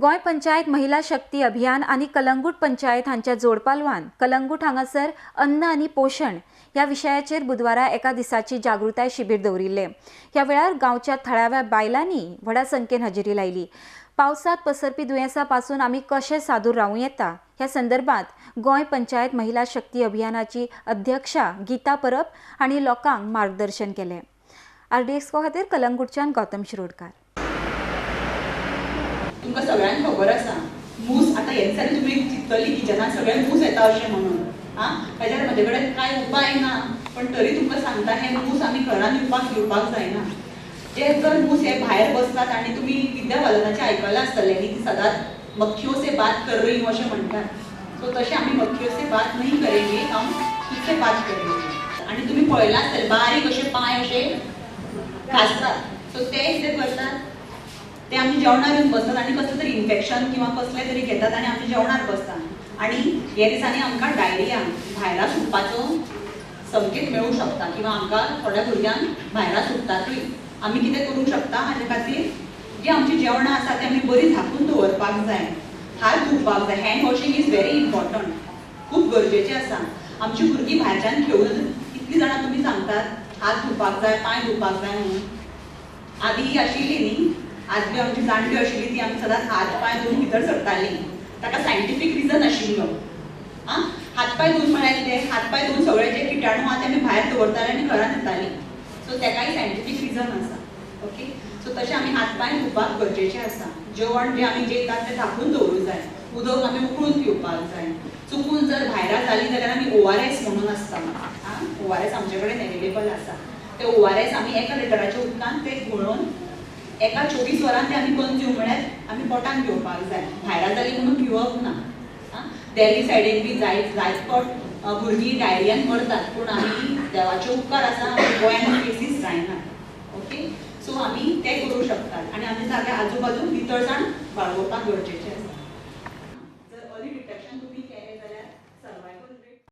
गोंय पंचायत महिला शक्ती अभियान आणि कलंगूट पंचायत हांच्या जोडपालवान कलंगूट हांगासर अन्न आणि पोषण ह्या विशयाचेर बुधवारा एका दिसाची जागृताय शिबीर दवरिल्ले। ह्या वेळार गांवच्या थळाव्या बायलांनी व्हडा संख्येन हजेरी लायली। पावसात पसरपी दुयेंसां पासून आमी कशे सादूर रावूं येता ह्या संदर्भात गोंय पंचायत महिला शक्ती अभियानाची अध्यक्षा गीता परब हांणी लोकांक मार्गदर्शन केले। RDX खातीर कलंगूटच्यान गौतम शिरोडकार। तुमकां सगळ्यांक खबर आसा मूस आतां हे दिसांनी तुमी चिंततली किचनात सगळे मूस येता अशें म्हणून ताजेर म्हजे कडेन कांय उपाय ना, पण तरी तुमकां सांगता हे मूस आमी घरान घेवपाक जायना। जे जर मूस हे भायर बसतात आनी तुमी विद्या बालनाचें आयकलां आसतलें न्ही की सदांच मक्खियों से बात कर रही हूं अशें म्हणटात। सो तशें आमी मक्खियों से बात नहीं करेंगे, हम तुमसे बात करेंगे। आनी तुमी पळयलां आसतलें बारीक अशे पांय अशे घासतात, सो ते कितें करतात ते आमच्या जेवणार येवन बसतात आनी कसलें तरी इन्फेक्शन किंवा कसलें तरी घेतात आनी आमच्या जेवणार बसतात। आनी हे दिसांनी आमकां डायरिया भायरा सुटपाचो संकेत मेळूंक शकता किंवा आमकां थोड्या भुरग्यांक भायरा सुट्टातूय। आमी कितें करूंक शकता हाजे खातीर जी आमची जेवणां आसा ती आमी बरी धाकून दवरपाक जाय, हात धुवपाक जाय। Hand washing is very important, खूब गरजेचें आसा। आमची भुरगीं भायरच्यान खेळून कितलीं जाणां तुमी सांगतात हात धुवपाक जाय, पांय धुवपाक जाय म्हणून। आदी आशिल्ली न्ही, आदली आमची जाणटी आशिल्ली ती आमी सदांच हात पांय धुवन भितर सरतालीं, ताका सायंटिफीक रिजन आशिल्लो। हात पांय धुवन म्हळ्यार कितें, हात पांय धुवन सगळे जे किटाणू आहा ते आमी भायर दवरतालीं आनी घरांत येतालीं। सो तेकाय सायंटिफीक रिजन आसा। ओके, सो तशें आमी हात पांय धुवपाक गरजेचें आसा। जेवण जें आमी जेयतात तें धाकून दवरूंक जाय, उदक आमी उकळून पिवपाक जाय। चुकून जर भायरा जाली जाल्यार आमी ORS म्हणून आसता, ORS आमचे कडेन अवेलेबल आसा। ते ORS आमी 1 लिटराच्या उदकान ते घोळोवन एका 24 वरां ते आमी कंज्यूम म्हळ्यार आमी पोटान घेवपाक जाय, भायरा जाली म्हणून पिवप ना। देल्ली सायडीन बी जायत भुरगीं डायरियान मरतात, पूण आमी देवाचे उपकार आसा गोंयांत केसीस जायना। ओके, सो आमी ते करूं शकतात आनी आमी जागे आजू बाजू नितळसाण बाळगोवपाक गरजेचें आसा।